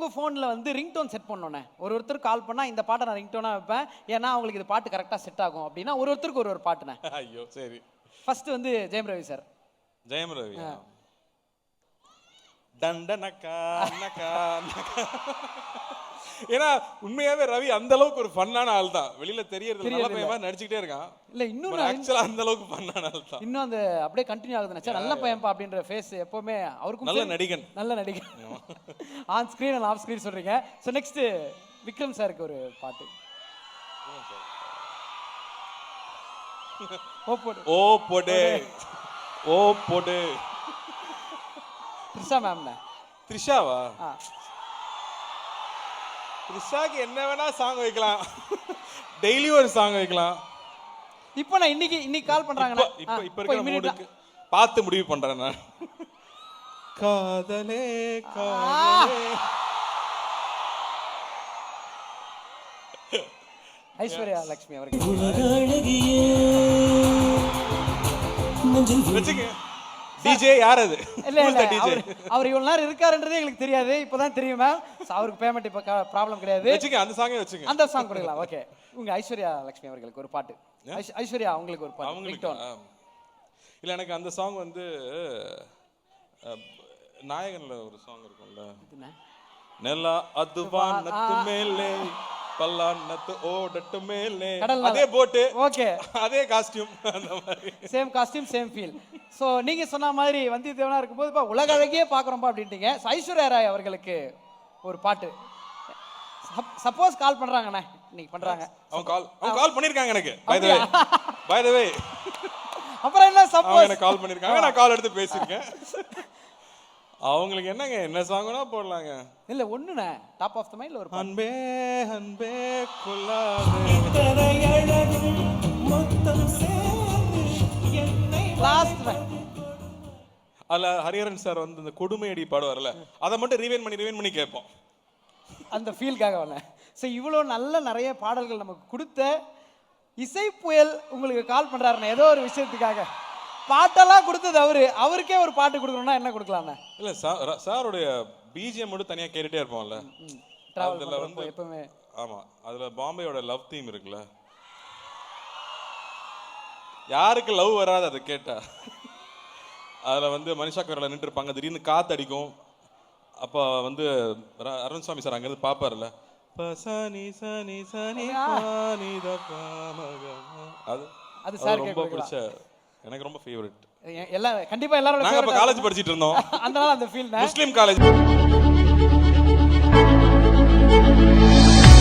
உங்கள் ஃபோனில் வந்து ரிங்டோன் செட் பண்ணோன்னே ஒருத்தர் கால் பண்ணால் இந்த பாட்டை நான் ரிங்டோனாக வைப்பேன், ஏன்னா அவங்களுக்கு இது பாட்டு கரெக்டாக செட் ஆகும் அப்படின்னா ஒருத்தருக்கு ஒரு பாட்டுண்ணே. ஐயோ சரி. ஃபர்ஸ்ட் வந்து ஜெயம் ரவி சார். ஜெயம் ரவி. டண்டனக்கா நக்கா நக்கா. ஏன்னா உண்மையாவே ரவி அந்த அளவுக்கு ஒரு ஃபன்னான ஆள் தான். வெளியில தெரியறது நல்ல பையன் மாதிரி நடிச்சுக்கிட்டே இருக்கான். இல்ல இன்னும் ஆக்சுவலா அந்த அளவுக்கு ஃபன்னான ஆள் தான். இன்னும் அந்த அப்படியே கண்டினியூ ஆகுதுன்னு சார். நல்ல பையன்பா அப்படின்ற ஃபேஸ் எப்பவுமே அவருக்கும் நல்ல நடிகன். நல்ல நடிகன். On screen and half screen சொல்றீங்க. ஸோ நெக்ஸ்ட் விக்ரம் சாருக்கு ஒரு பாட்டு. ஓ போடு ஓ போடு ஓ போடு. த்ரிஷா மேம்ண்ணே. த்ரிஷாவா? த்ரிஷாக்கு என்ன வேணா சாங் வைக்கலாம், டெய்லி ஒரு சாங் வைக்கலாம். இப்போ நான் இன்னைக்கு கால் பண்றாங்க. இப்போ இருக்கிற மூடுக்கு பார்த்து முடிவு பண்றேன் நான். காதலே காதலே. ஐஸ்வர்யா லட்சுமி அவர்கள். வெச்சுங்க. டிஜே யார் அது? இல்ல அவர் இவ்வளவு நேரம் இருக்காருன்றதே எங்களுக்கு தெரியாது, இப்பதான் தெரியும் மேம். அவருக்கு பேமெண்ட் இப்ப ப்ராப்ளம் கிடையாது. வெச்சுங்க, அந்த சாங்கே வெச்சுங்க. அந்த சாங் கொடுக்கலாம். ஓகே, உங்க ஐஸ்வர்யா லட்சுமி அவர்களுக்கு ஒரு பாட்டு. ஐஸ்வர்யா உங்களுக்கு ஒரு பாட்டு. இல்ல எனக்கு அந்த சாங் வந்து நாயகன்ல ஒரு சாங் இருக்கும்ல, நெல்லா அதுவானத்து மேலே பல்லானத்து ஓடட்டு மேலே, அதே போட். ஓகே, அதே காஸ்டியூம், அந்த மாதிரி same costume same feel. So நீங்க சொன்ன மாதிரி வந்தியத்தேவனா இருக்கும்போது இப்போ உலக அழகியே பார்க்குறோம்பா அப்படின்ட்டீங்க. ஸோ ஐஸ்வர்யா ராய் அவர்களுக்கு ஒரு பாட்டு. சப்போஸ் கால் பண்றாங்கண்ணே, இன்னைக்கு பண்றாங்க. அவங்க கால் பண்ணிருக்காங்க எனக்கு. பை தி வே அப்புறம் என்ன சப்போஸ் எனக்கு கால் பண்ணிருக்காங்க, நான் கால் எடுத்து பேசிருக்கேன். அவங்களுக்கு என்னங்க என்ன சாங்னா போடலாங்க. இல்ல ஒண்ணுண்ணே, டாப் ஆஃப் தி மைண்ட்ல ஒரு அன்பே அன்பே கொல்லாதே இத்தனை அழகு மொத்தம் சேர்ந்து என்னை லாஸ்ட். அல்ல ஹரிஹரன் சார் வந்து இந்த கொடுமையடி பாடுவார்ல, அதை மட்டும் ரிவைன் பண்ணி கேட்போம் அந்த ஃபீல்காக வரல. ஸோ இவ்வளோ நல்ல நிறைய பாடல்கள் நமக்கு கொடுத்த இசை புயல் உங்களுக்கு கால் பண்றாருண்ணே ஏதோ ஒரு விஷயத்துக்காக. பாட்டெல்லாம் கொடுத்தது அவருக்கே ஒரு பாட்டு கொடுக்கணும்னா என்ன கொடுக்கலாம்ண்ணே? இல்ல சாருடைய பிஜிஎம் மட்டும் தனியா கேட்டுட்டே இருப்போம்ல, அதுல வந்து எப்பவுமே. ஆமா, அதுல பாம்பேயோட லவ் தீம் இருக்குல்ல, யாருக்கு லவ் வராது அதை கேட்டா. அதில் வந்து மனிஷா கரோல நின்று இருப்பாங்க, திடீர்னு காற்று அடிக்கும். அப்போ வந்து அருண் சுவாமி சார் அங்கேருந்து பார்ப்பார்ல, அது சார் ரொம்ப பிடிச்ச, எனக்கு ரொம்ப ஃபேவரட். கண்டிப்பாக எல்லாரும் நாங்கள் இப்போ காலேஜ் படிச்சுட்டு இருந்தோம், அதனால அந்த ஃபீல் முஸ்லீம் காலேஜ்.